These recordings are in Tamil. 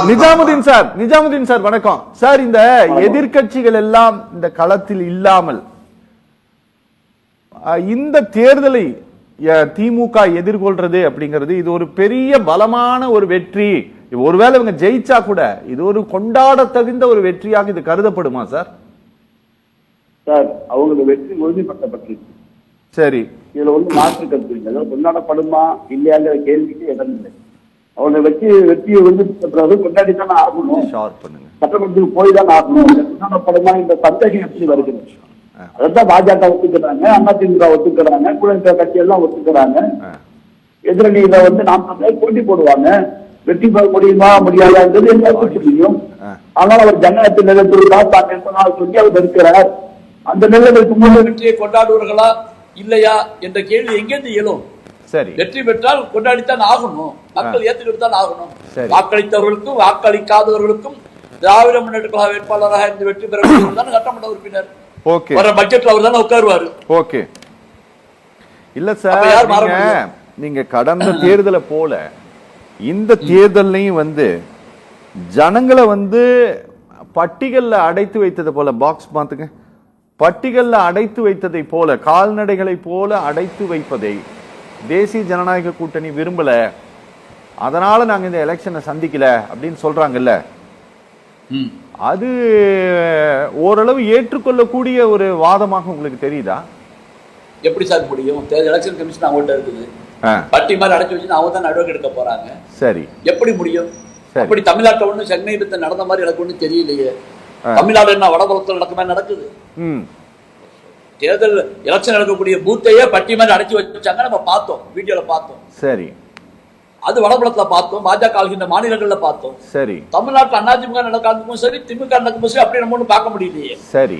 நிஜாமுதீன் சார் வணக்கம் சார். இந்த எதிர்க்கட்சிகள் எல்லாம் இந்த களத்தில் இல்லாமல் இந்த தேர்தலை திமுக எதிர்கொள்றது அப்படிங்கிறது இது ஒரு பெரிய பலமான ஒரு வெற்றி. ஒருவேளை இவங்க ஜெயிச்சா கூட இது ஒரு கொண்டாட தகுந்த ஒரு வெற்றியாக இது கருதப்படுமா சார்? சார் அவங்க வெற்றி உறுதிப்படுத்தப்பட்டிருக்கு. சரி, இதுல ஒண்ணு மாற்று கருத்து இல்லை. கொண்டாடப்படுமா இல்லையாங்கிற கேள்விக்கு இடம் இல்லை. அவங்க வெற்றியை உறுதிப்படுத்துறது கொண்டாடித்தானே ஆகணும். சட்டமன்றத்துக்கு போய் தான் ஆகணும். கொண்டாடப்படுமா இந்த சந்தேகம் எப்படி வருகிறது? அதான் பாஜக ஒத்துக்கிறாங்க, அதிமுக ஒத்துக்கிறாங்க, கூட கட்சி எல்லாம் ஒத்துக்கிறாங்க. எதிரணியில நாம் போட்டி போடுவாங்க. வெற்றி பெற முடியுமா முடியாதான்றது எல்லாருக்கும் தெரியும். ஆனால் அவர் ஜனநாயகத்தின் நிலையத்திற்காக தான் என்பதாக சொல்லி அவர் இருக்கிறார். அந்த நிலையில் இருக்கும்போது வெற்றியை கொண்டாடுவார்களா இல்லையா என்ற கேள்வி எங்கேருந்து எழும்? சரி, வெற்றி பெற்றால் கொண்டாடித்தான் ஆகணும். மக்கள் ஏற்றுக்கிட்டு தான் ஆகணும். வாக்களித்தவர்களுக்கும் வாக்களிக்காதவர்களுக்கும் திராவிட முன்னேற்ற கழக வேட்பாளராக இருந்து வெற்றி பெற தான் சட்டமன்ற உறுப்பினர். ஓகே, வர பட்ஜெட்ல அவர் தானே உட்காருவாரு. ஓகே, இல்ல சார், நீங்க கடந்த தேர்தலை போல இந்த தேர்தலையும் ஜனங்களை பட்டிகள்ல அடைத்து வைத்தது போல, பாக்ஸ் பாத்துங்க, பட்டிகள்ல அடைத்து வைத்ததை போல, கால்நடைகளை போல அடைத்து வைப்பதை தேசிய ஜனநாயக கூட்டணி விரும்பல. அதனால நாங்க இந்த எலெக்ஷனை சந்திக்கல அப்படின்னு சொல்றாங்கல்ல, அது ஓரளவு ஏற்றுக்கொள்ளக்கூடிய ஒரு வாதமாக உங்களுக்கு தெரியுதா? எப்படி சார் முடியும்? எலெக்ஷன் கமிஷன் அவங்கள்ட்ட இருக்குது. பட்டி மாதிரி அடைச்சு வச்சு அவங்க தான் நடவடிக்கை எடுக்க போறாங்க. சரி, எப்படி முடியும்? அப்படி தமிழ்நாட்டில் ஒண்ணு சமீபத்தில் நடந்த மாதிரி எனக்கு ஒண்ணு தெரியலையே. தமிழ்நாடு என்ன வடபுறத்தில் நடக்க மாதிரி நடக்குது? தேர்தல் எலெக்ஷன் நடக்கக்கூடிய பூத்தையே பட்டி மாதிரி அடைச்சு வச்சாங்க. நம்ம பார்த்தோம், வீடியோல பார்த்தோம். சரி, அது வடபுலத்துல பார்த்தோம், பாஜக ஆளுகின்ற மாநிலங்கள்ல பார்த்தோம். சரி, தமிழ்நாட்டில் அதிமுக நடக்கும் சரி, திமுக நடக்கும் சரி, அப்படி நம்ம ஒண்ணு பார்க்க முடியலையே. சரி,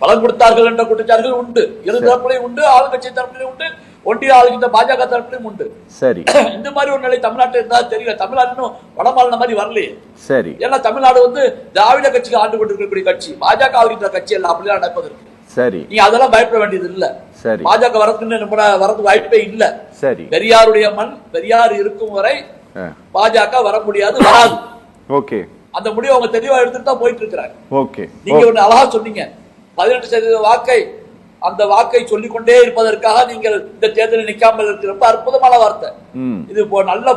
பலன் கொடுத்தார்கள் என்ற குற்றச்சாட்டுகள் உண்டு. இரு தரப்புலையும் உண்டு, ஆளுங்கட்சி தரப்புலையும் உண்டு, ஒன்றிய ஆளுகின்ற பாஜக தரப்புலையும் உண்டு. சரி, இந்த மாதிரி ஒரு நிலை தமிழ்நாட்டில் இருந்தா தெரியல. தமிழ்நாடு இன்னும் வடமாநில மாதிரி வரலையே. சரி, ஏன்னா தமிழ்நாடு திராவிட கட்சிக்கு ஆண்டு கொண்டிருக்கக்கூடிய கட்சி, பாஜக ஆளுகின்ற கட்சி எல்லாம் அப்படிலாம் நடப்பதற்கு. சரி, நீங்க அதெல்லாம் பயப்பட வேண்டியது இல்ல. சரி, பாஜக வரதுக்கு வாய்ப்பே இல்ல. சரி, பெரியாருடைய மண், பெரியார் இருக்கும் வரை பாஜக வர முடியாது, வராது. ஓகே, அந்த முடிவை அவங்க தெளிவா எடுத்துட்டு தான் போயிட்டு இருக்கிறாங்க. ஓகே, நீங்க ஒண்ணு அழகா சொன்னீங்க, 18% வாக்கை, அந்த வாக்கை சொல்லிக்கொண்டே இருப்பதற்காக நீங்கள் இந்த தேர்தலில் நிக்காமல் இருக்கிற ரொம்ப அற்புதமான வார்த்தை இது. நல்ல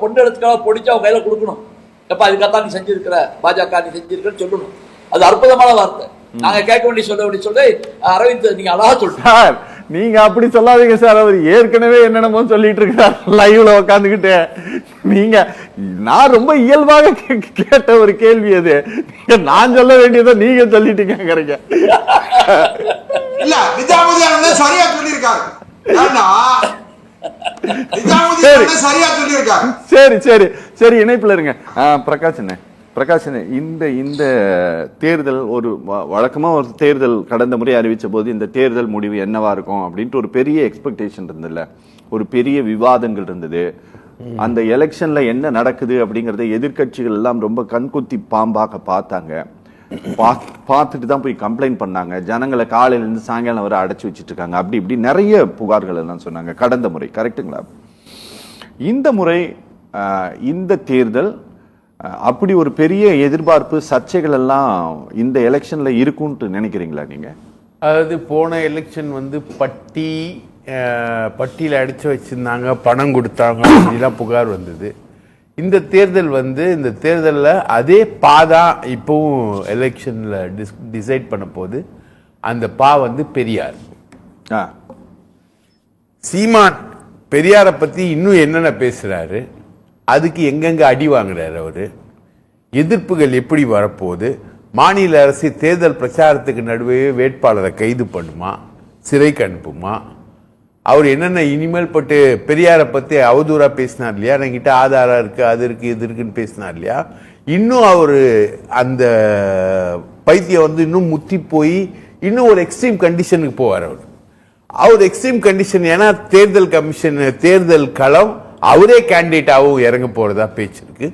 பொண்ணு எடுத்துக்காக பொடிச்சு அவங்க கையில கொடுக்கணும். எப்ப அதுக்காக நீ செஞ்சிருக்கிற, பாஜக நீ செஞ்சிருக்கன்னு சொல்லணும். அது அற்புதமான வார்த்தை. நாங்க கேட்க வேண்டிய சொல்லி அரவிந்த் நீங்க அழகா சொல்றீங்க. நீங்க அப்படி சொல்லாதீங்க சார். அவர் ஏற்கனவே என்னென்னமோ சொல்லிட்டு இருக்கிறார் லைவ்ல உட்காந்துக்கிட்டு. நீங்க நான் ரொம்ப இயல்பாக கேட்ட ஒரு கேள்வி அது. நான் சொல்ல வேண்டியதை நீங்க சொல்லிட்டீங்க. இல்ல, நிஜாமுதீன் சரியா சொல்லியிருக்காரு. சரி சரி சரி, இணைப்புல இருங்க. பிரகாஷ், இந்த தேர்தல் ஒரு வழக்கமா ஒரு தேர்தல் கடந்த முறை அறிவிச்ச போது இந்த தேர்தல் முடிவு என்னவா இருக்கும் அப்படின்ட்டு ஒரு பெரிய எக்ஸ்பெக்டேஷன் இருந்ததுல, ஒரு பெரிய விவாதங்கள் இருந்தது. அந்த எலெக்ஷன்ல என்ன நடக்குது அப்படிங்கறத எதிர்கட்சிகள் எல்லாம் ரொம்ப கண்குத்தி பாம்பாக பார்த்தாங்க. பார்த்துட்டு தான் போய் கம்ப்ளைண்ட் பண்ணாங்க. ஜனங்களை காலையில இருந்து சாயங்காலம் வரை அடைச்சு வச்சுட்டு இருக்காங்க. அப்படி இப்படி நிறைய புகார்கள் எல்லாம் சொன்னாங்க கடந்த முறை. கரெக்டுங்களா? இந்த முறை இந்த தேர்தல் அப்படி ஒரு பெரிய எதிர்பார்ப்பு, சர்ச்சைகள் எல்லாம் இந்த எலெக்ஷன்ல இருக்கும்னு நினைக்கிறீங்களா நீங்க? அதாவது போன எலெக்ஷன் பட்டியல அடிச்சு வச்சிருந்தாங்க, பணம் கொடுத்தாங்க, அப்படிலாம் புகார் வந்தது. இந்த தேர்தல் இந்த தேர்தலில் அதே பாதா இப்பவும் எலெக்ஷன்ல டிசைட் பண்ண போது அந்த பெரியார். சீமான் பெரியாரை பத்தி இன்னும் என்னென்ன பேசுறாரு, அதுக்கு எங்கெங்க அடி வாங்குறாரு அவரு, எதிர்ப்புகள் எப்படி வரப்போகுது, மாநில அரசு தேர்தல் பிரச்சாரத்துக்கு நடுவே வேட்பாளரை கைது பண்ணுமா, சிறைக்கு அனுப்புமா, அவர் என்னென்ன இனிமேல் பட்டு பெரியாரை பத்தி அவதூறா பேசினார் இல்லையா, என்கிட்ட ஆதாரம் இருக்கு, அது இருக்கு, இது இருக்குன்னு பேசினார் இல்லையா, இன்னும் அவரு அந்த பைத்தியம் இன்னும் முத்தி போய் இன்னும் ஒரு எக்ஸ்ட்ரீம் கண்டிஷனுக்கு போவார். அவர் எக்ஸ்ட்ரீம் கண்டிஷன், ஏன்னா தேர்தல் கமிஷன், தேர்தல் களம் அவரே கேண்டிடேட்டாவும் இறங்க போறதா பேச்சு இருக்கு.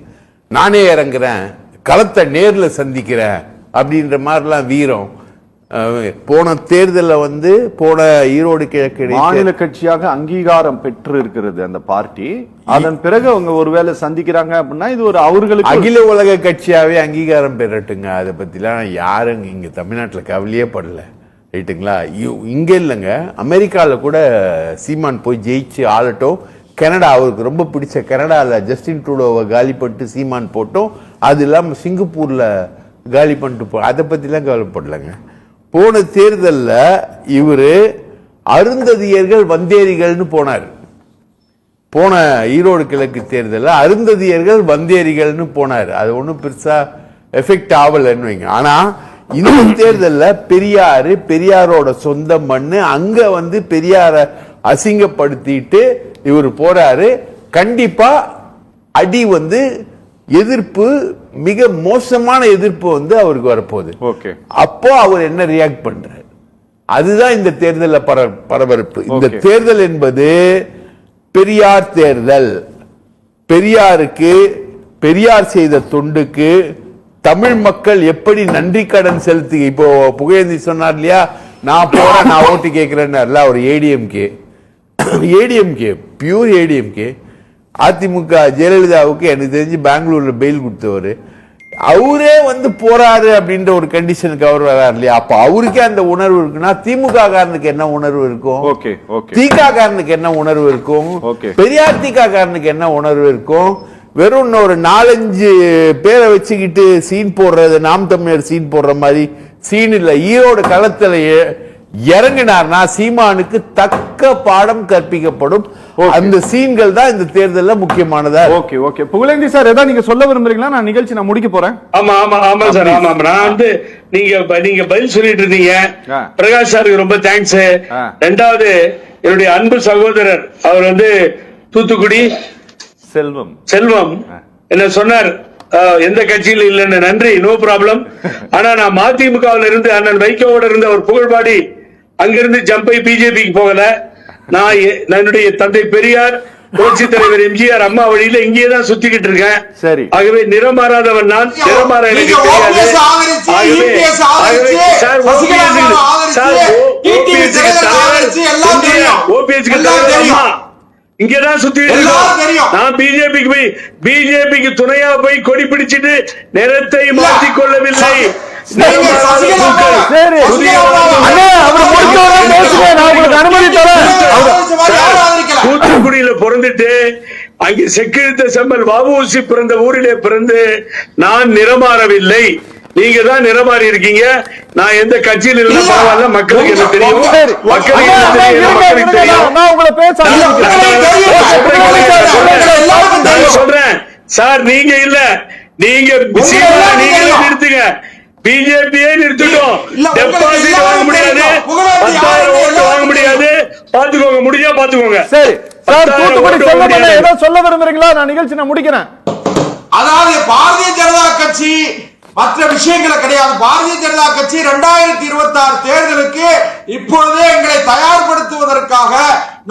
நானே இறங்குறேன், களத்தை நேர்ல சந்திக்கிறேன் அப்படின்ற மாதிரிலாம் வீரம் போன தேர்தலில் வந்து போன ஈரோடு கிழக்கு மாநில கட்சியாக அங்கீகாரம் பெற்று இருக்கிறது அந்த பார்ட்டி. அதன் பிறகு அவங்க ஒருவேளை சந்திக்கிறாங்க அப்படின்னா இது ஒரு அவர்களுக்கு அகில உலக கட்சியாவே அங்கீகாரம் பெறட்டுங்க. அதை பத்திலாம் யாரும் இங்க தமிழ்நாட்டில் கவலையே படல, ரைட்டுங்களா? இங்க இல்லைங்க, அமெரிக்கால கூட சீமான் போய் ஜெயிச்சு ஆளட்டும். கனடா, அவருக்கு ரொம்ப பிடிச்ச கனடால ஜஸ்டின் ட்ரூடோவை காலி பண்ணிட்டு சீமான் போட்டோம். அது இல்லாம சிங்கப்பூர்ல காலி பண்ணிட்டு அதை பத்திலாம் கவலைப்படலைங்க. போன தேர்தலில் இவரு அருந்ததியர்கள் வந்தேரிகள்னு போனார். போன ஈரோடு கிழக்கு தேர்தலில் அருந்ததியர்கள் வந்தேரிகள்னு போனார். அது ஒன்றும் பெருசா எஃபெக்ட் ஆகலன்னு வைங்க. ஆனா இந்த தேர்தலில் பெரியாரோட சொந்த மண்ணு, அங்க வந்து பெரியார அசிங்கப்படுத்திட்டு இவர் போறாரு. கண்டிப்பா அடி வந்து எதிர்ப்பு, மிக மோசமான எதிர்ப்பு வந்து அவருக்கு வரப்போகுது. ஓகே, அப்போ அவர் என்ன ரியாக்ட் பண்றாரு, அதுதான் இந்த தேர்தலில் பரபரப்பு. இந்த தேர்தல் என்பது பெரியார் தேர்தல். பெரியாருக்கு, பெரியார் செய்த தொண்டுக்கு தமிழ் மக்கள் எப்படி நன்றி கடன் செலுத்தி, இப்போ புகழேந்தி சொன்னார் இல்லையா, நான் போறேன், நான் ஓட்டு கேட்கிறேன்னு. அவர் ஏடிஎம்கே பியூர் ஏடிஎம்கே. அதிமுக ஜெயலலிதாவுக்கு எனக்கு தெரிஞ்சு பெங்களூர்ல பெயில் கொடுத்தவர். அவரே வந்து போறாரு அப்படின்ற ஒரு கண்டிஷனுக்கு அவர் வராரு இல்லையா? அப்ப அவருக்கே அந்த உணர்வு இருக்குன்னா திமுக காரனுக்கு என்ன உணர்வு இருக்கும்? திக காரனுக்கு என்ன உணர்வு இருக்கும்? பெரியார் திக காரனுக்கு என்ன உணர்வு இருக்கும்? வெறும் ஒரு 4-5 பேரை வச்சுக்கிட்டு சீன் போடுறது, நாம் தமிழர் சீன் போடுற மாதிரி சீன் இல்ல. ஈரோடு களத்துல இறங்கினார்னா சீமானுக்கு தக்க பாடம் கற்பிக்கப்படும். அந்த சீன்கள் தான் இந்த தேர்தலில் முக்கியமானதா. ஓகே ஓகே, புகழேந்தி சார் ஏதாவது நீங்க சொல்ல விரும்புறீங்களா? நான் நிகழ்ச்சி நான் முடிக்க போறேன். ஆமா சார், நான் வந்து நீங்க பதில் சொல்லிட்டு இருந்தீங்க. பிரகாஷ் சாருக்கு ரொம்ப தேங்க்ஸ். ரெண்டாவது என்னுடைய அன்பு சகோதரர், அவர் வந்து தூத்துக்குடி செல்வம் என்ன சொன்னார், எந்த கட்சியில் இல்லைன்னு. நன்றி, நோ ப்ராப்ளம். ஆனா நான் மதிமுகவில் இருந்து அண்ணன் வைகோவோட இருந்த ஒரு புகழ்பாடி அங்கிருந்து ஜம்பை பிஜேபிக்கு போகல. நான் என்னுடைய தந்தை பெரியார், புரட்சி தலைவர் எம்ஜிஆர் அம்மா வழியில இங்கே தான் சுத்திக்கிட்டு இருக்கேன். சரி, ஆகவே நிறமாறாதவன் நான், நிறமாற எனக்கு தெரியாது. ஓபிஎஸ்க்கு தலைவர் இங்கதான் சுத்தி நான் பிஜேபிக்கு துணையா போய் கொடி பிடிச்சிட்டு நிறத்தை மாற்றிக் கொள்ளவில்லை. தூத்துக்குடியில பிறந்துட்டு அங்கே செக்கிழுத்த செம்மல் வஉசி பிறந்த ஊரிலே பிறந்து நான் நிறமாறவில்லை. நீங்க தான் நிறமாறி இருக்கீங்க. நான் எந்த கட்சியில் இல்ல பரவாயில்ல, மக்களுக்கு என்ன தெரியும், மக்களுக்கு தெரியும். சொல்றேன் சார், நீங்க இல்ல, நீங்க நிறுத்துங்க. பிஜேபியே நிறுத்திட்டோம். டெபாசிட் வாங்க முடியாது, 10,000 ஓட்டு வாங்க முடியாது. பாத்துக்கோங்க, முடிஞ்சா பாத்துக்கோங்க. சரி சார், தூத்துக்குடி செல்வமண்ணா ஏதோ சொல்ல விரும்புறீங்களா? நான் நிகழ்ச்சி நான் முடிக்கிறேன். அதாவது பாரதிய ஜனதா கட்சி மற்ற விஷயங்களை கிடையாது. பாரதிய ஜனதா கட்சி 2026 தேர்தலுக்கு இப்பொழுதே எங்களை தயார்படுத்துவதற்காக,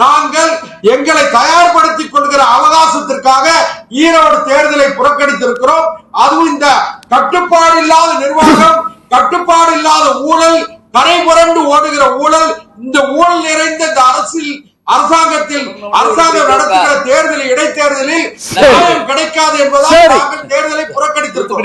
நாங்கள் எங்களை தயார்படுத்திக் கொள்கிற அவகாசத்திற்காக ஈரோடு தேர்தலை புறக்கணித்திருக்கிறோம். அதுவும் இந்த கட்டுப்பாடு இல்லாத நிர்வாகம், கட்டுப்பாடு இல்லாத ஊழல், கரை புரண்டு ஓடுகிற ஊழல், இந்த ஊழல் நிறைந்த இந்த அரசாங்கம் நடத்துகிற தேர்தலில், இடைத்தேர்தலில் நியாயம் கிடைக்காது என்பதால் நாங்கள் தேர்தலை புறக்கணித்திருக்கிறோம்.